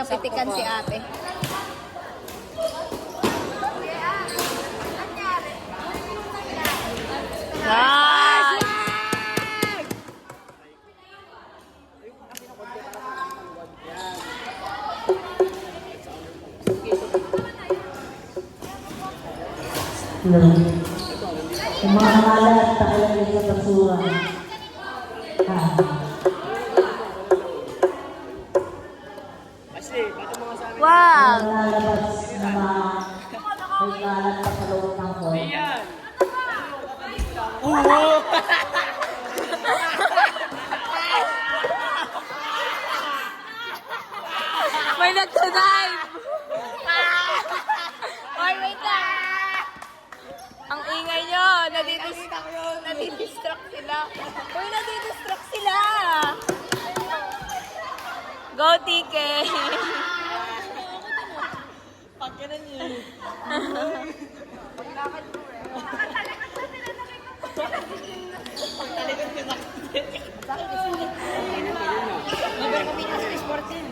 mapitikan si ate. Nice! Yung mga nangalat, takalagay sa basura. Wow! Yung nangalabas na may kalat pa sa loob ng phone. May nagtadive! Oy, wait lang! Ang ingay nyo! Nadidistract sila! Uy, nadidistract sila! Go, Tike! Pagkanan niyo. Pagtalikod ko na. Nabar kami na sa sport din.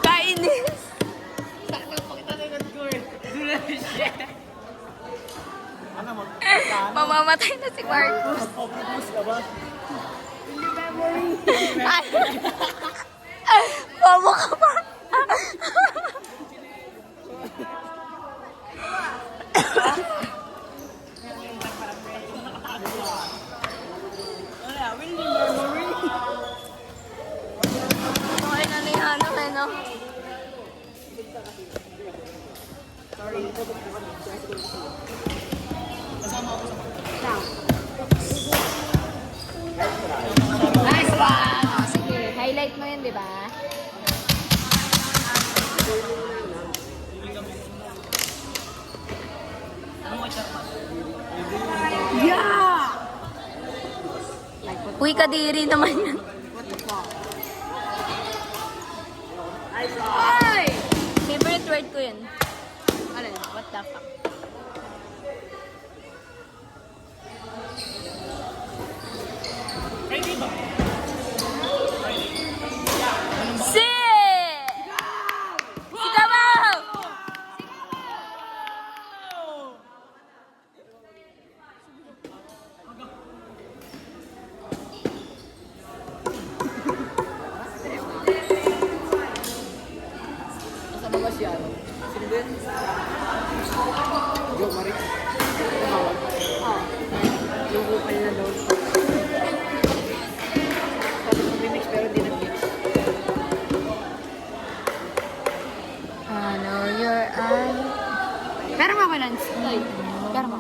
Kainis! Sakto pagtalikod ko eh. Dula siya. Mamamatay na si Marcus. Ay! Bobo ka pa! Wala, will memory. Okay na ni ano, no? Nice one! Oh, sige, highlight mo yun, di ba? Yeah! Uy, kadiri naman yan. Ay! Favorite word ko yun. Ano yun? What the fuck? Si! Sigaw! Kasama ba siya? Silvin? Yo, Marik. Tumawag. Yung vocal na doon. Sabi ko remix pero di nag-mix. I know your eye. Pero mabalance. Pero mo.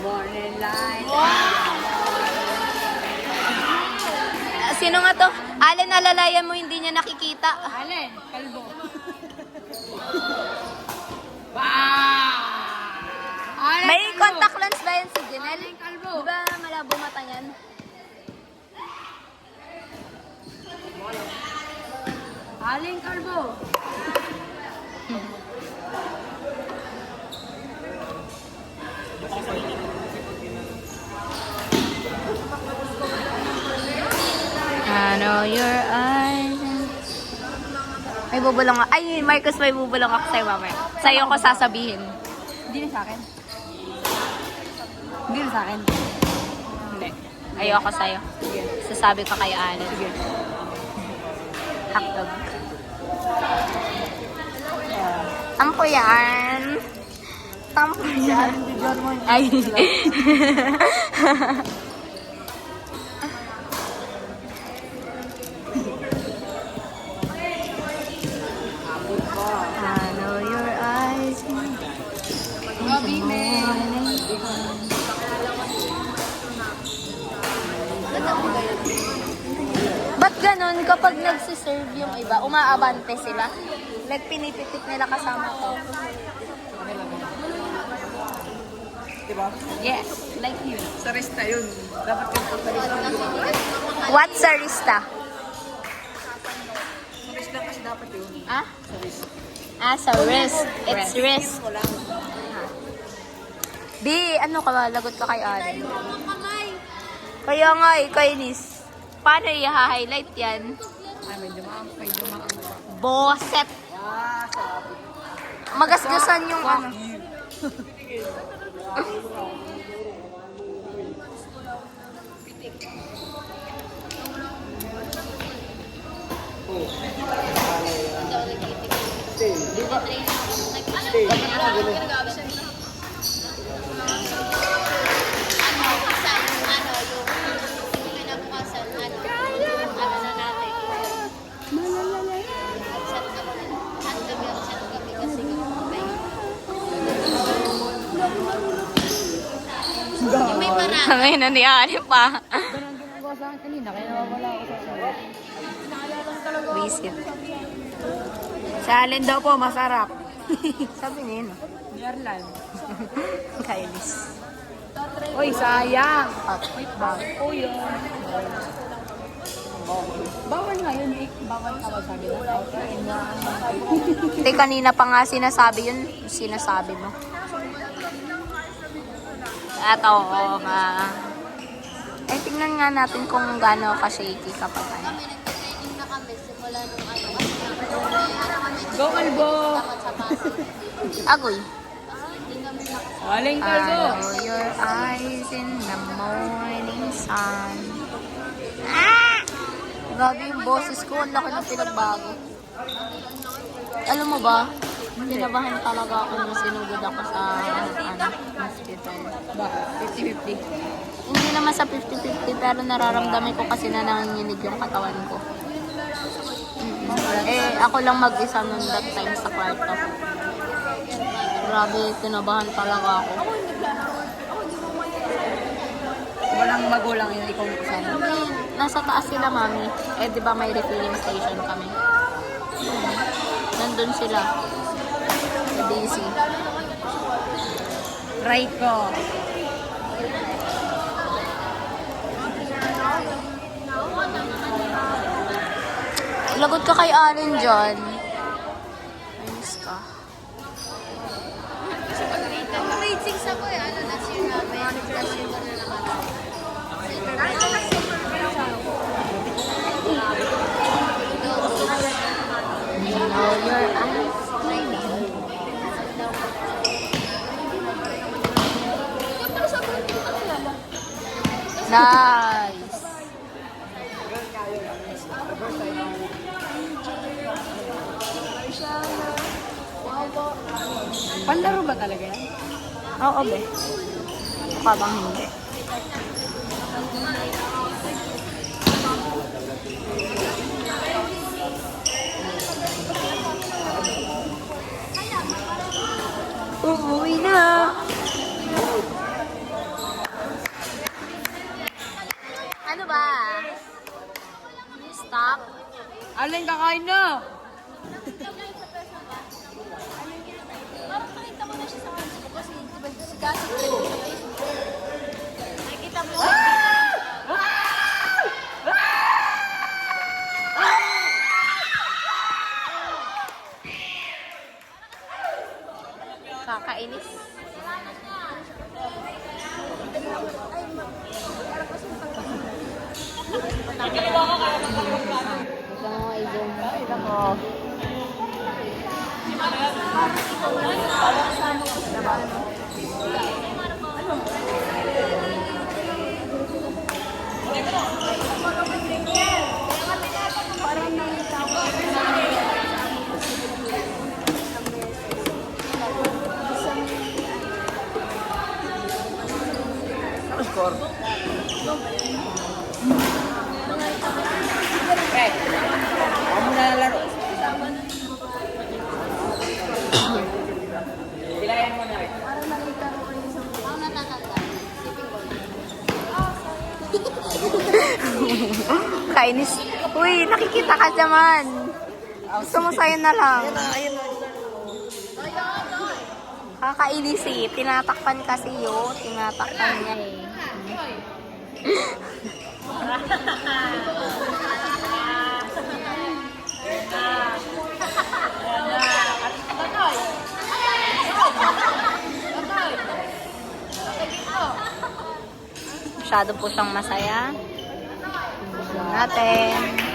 Morning light. Sino nga to? Allen, alalayan mo, hindi niya nakikita. Allen, kalbo. May contact lens ba yan si Janelle? Allen, kalbo. Di ba malabo mata niyan? Allen, kalbo. I know your eyes. May bubulong ako. Ay, Marcus, may bubulong ako sa'yo mamaya. Sa'yo ko sasabihin. Hindi na sa akin. Hindi na sa akin. Hindi. Ayoko sa'yo. Sige. Sasabi ko kay Allen. Sige. Hotdog. Tampo yan. Tampo yan. Ay. I know your eyes. Gabi, men. Ba't ganun kapag nagsiserve yung iba, umaabante sila? Like pinipitik nila kasama ko. di ba? Yes, like you. Sa resta yun. Dapat yung pagkalista. What's a rista? Sa resta kasi dapat yun. Ah? Sa resta. Sa wrist. It's wrist. Ko lang. B, ano ka ba? Lagot ka kay Alin. Kaya nga eh, kainis. Paano i-highlight yan? Ay, medyo maang. Boset. Sabi. Magasgasan yung ano. Ngayon na niyari pa. Ganun ginagawa sa akin kanina, kaya nawawala ako sa sarap. Visit. Sa alin daw po, masarap. Sabi niya yun. Ni Arlan. Kainis. Uy, sayang. Wait Bakit po yun? Bawal nga yun eh. Bawal ka ba sabi mo? Hindi, kanina pa nga sinasabi yun. Sinasabi mo. At oo nga. Eh, tingnan nga natin kung gaano ka-shaky kapag ano. Go, Albo! Agoy. Waling I kalbo! know your eyes in the morning sun. Ah! Grabe yung boses ko. Ang laki ng pinagbago. Alam mo ba? Kinabahan talaga ako nung sinugod ako sa hospital. Ba, 50-50. Hindi naman sa 50-50 pero nararamdaman ko kasi na nanginginig yung katawan ko. Eh, ako lang mag-isa nun that time sa kwarto. Grabe, kinabahan talaga ako. Walang magulang yun, ikaw kasama. Nasa taas sila, mami. Eh, di ba may refilling station kami? Nandun sila. Sa DC. Try ko. Lagot ka kay Alin dyan. Ayos ka. Grade 6 ako eh. Ano, last year namin. Last year ko na naman. Know your eyes. Nice. Panlaro ba talaga yan? Oo, be. Mukha bang hindi? Uuwi na. Ano ba? Stop. Alin, kakain na! Parang nakita mo na siya sa Facebook kasi diba si Gassi sa Facebook. Nakikita mo. Kakainis. Ito mo i-zoom. Ito mo. Score. Okay. Ako muna laro. Pilayan mo na rin. Ang natatanda. Kainis. Uy, nakikita ka naman. Gusto mo sa'yo na lang. Ayun na. Kakainis eh. Tinatakpan kasi yun. Tinatakpan niya eh. Masyado po siyang masaya. Natin.